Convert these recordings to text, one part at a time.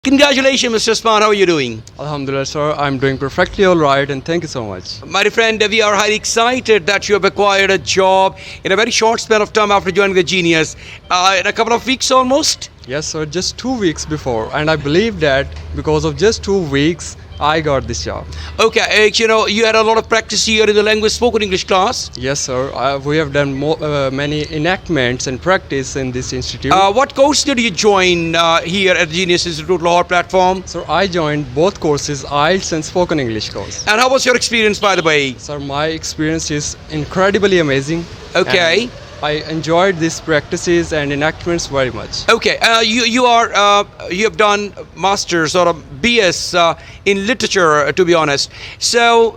Congratulations, Mr. Usman. How are you doing? Alhamdulillah, sir. I'm doing perfectly all right, and thank you so much. My dear friend, we are highly excited that you have acquired a job in a very short span of time after joining the Genius. In a couple of weeks almost? Yes, sir. Just 2 weeks before, and I believe that because of just 2 weeks, I got this job. Okay, you had a lot of practice here in the language spoken English class. Yes, sir. We have done many enactments and practice in this institute. What course did you join here at the Genius Institute Lahore platform? So I joined both courses, IELTS and spoken English course. And how was your experience, by the way? Sir, my experience is incredibly amazing. Okay. And I enjoyed these practices and enactments very much. Okay, you have done masters or a BS in literature, to be honest. So,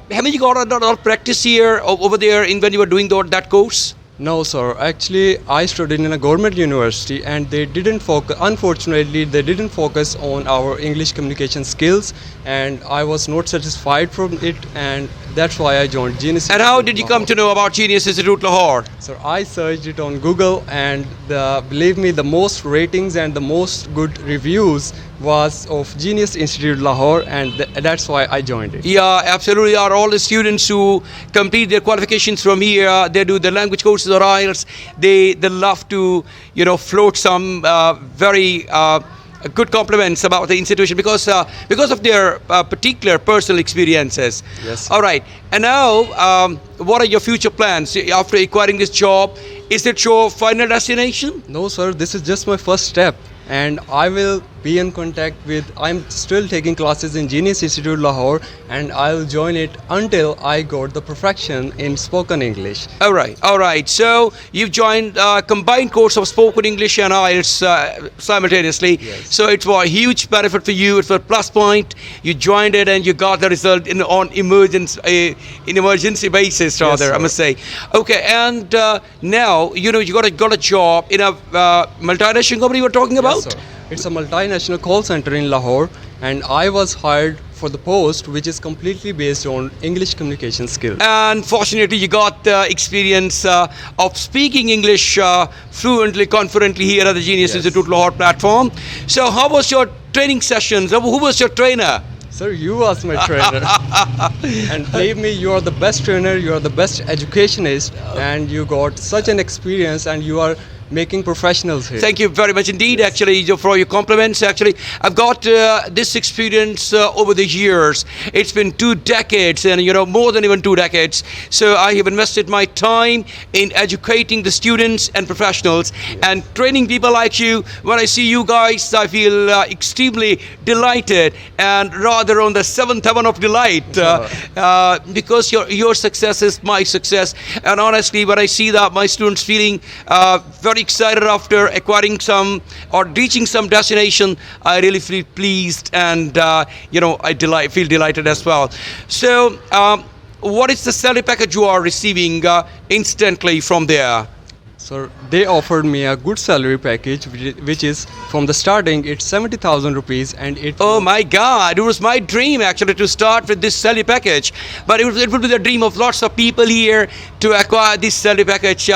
haven't you got a lot of practice here over there when you were doing that course? No, sir. Actually, I studied in a government university, and they didn't focus. Unfortunately, they didn't focus on our English communication skills, and I was not satisfied from it, and that's why I joined Genius. And how did you come to know about Genius Institute Lahore? So I searched it on Google, and believe me, the most ratings and the most good reviews was of Genius Institute Lahore, and that's why I joined it. Yeah, absolutely. Are all the students who complete their qualifications from here, they do the language courses or IELTS, they love to float some very good compliments about the institution because of their particular personal experiences. Yes. All right. And now, what are your future plans after acquiring this job? Is it your final destination? No, sir. This is just my first step, and I will be in contact with. I'm still taking classes in Genius Institute Lahore, and I'll join it until I got the perfection in spoken English. All right. So you've joined a combined course of spoken English and IELTS simultaneously. Yes. So it was a huge benefit for you. It's a plus point. You joined it and you got the result on emergency basis, rather. Yes, I must say. Okay, and now you got a job in a multinational company you were talking about. Yes, sir. It's a multinational call center in Lahore, and I was hired for the post, which is completely based on English communication skills. And fortunately, you got the experience of speaking English fluently, confidently here at the Genius Yes. Institute Lahore platform. So how was your training sessions? Who was your trainer? Sir, you was my trainer. And believe me, you are the best trainer, you are the best educationist, and you got such an experience, and you are making professionals here. Thank you very much indeed, actually, for your compliments. Actually, I've got this experience over the years. It's been 2 decades and, more than even 2 decades. So I have invested my time in educating the students and professionals and training people like you. When I see you guys, I feel extremely delighted and rather on the 7th heaven of delight because your success is my success. And honestly, when I see that my students feeling very excited after acquiring some or reaching some destination, I really feel pleased and I feel delighted as well. So what is the salary package you are receiving instantly from there? So they offered me a good salary package, which is from the starting, it's 70,000 rupees, and it. Oh my God! It was my dream actually to start with this salary package, but it would be the dream of lots of people here to acquire this salary package.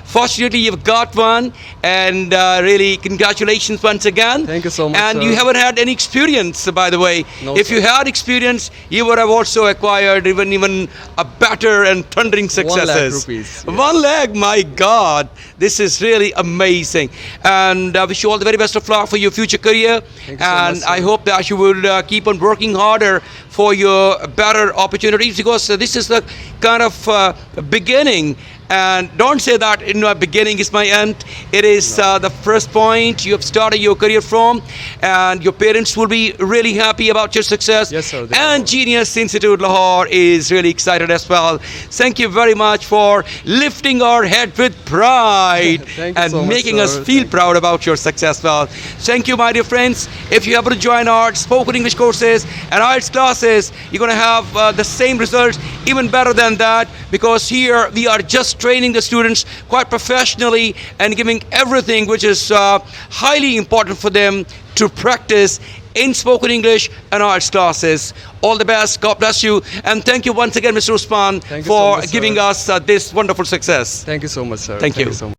Fortunately, you've got one, and really congratulations once again. Thank you so much. And sir. you haven't had any experience, by the way. No, if sir. you had experience, you would have also acquired even a better and thundering successes. 1 lakh rupees. Yes. 1 lakh, my God! This is really amazing, and I wish you all the very best of luck for your future career. Thank you so And much, sir. I hope that you will keep on working harder for your better opportunities because this is the kind of beginning. And don't say that beginning is my end. It is the first point you have started your career from, and your parents will be really happy about your success. Yes, sir. And Genius Institute Lahore is really excited as well. Thank you very much for lifting our head with pride Thank you and so much, making us sir. feel Thank proud about your success. Well, thank you, my dear friends. If you happen to join our spoken English courses and IELTS classes, you're going to have the same results, even better than that, because here we are just training the students quite professionally and giving everything which is highly important for them to practice in spoken English and IELTS classes. All the best. God bless you. And thank you once again, Mr. Usman, Thank you for so much, giving sir. us this wonderful success. Thank you so much, sir. Thank you. So much.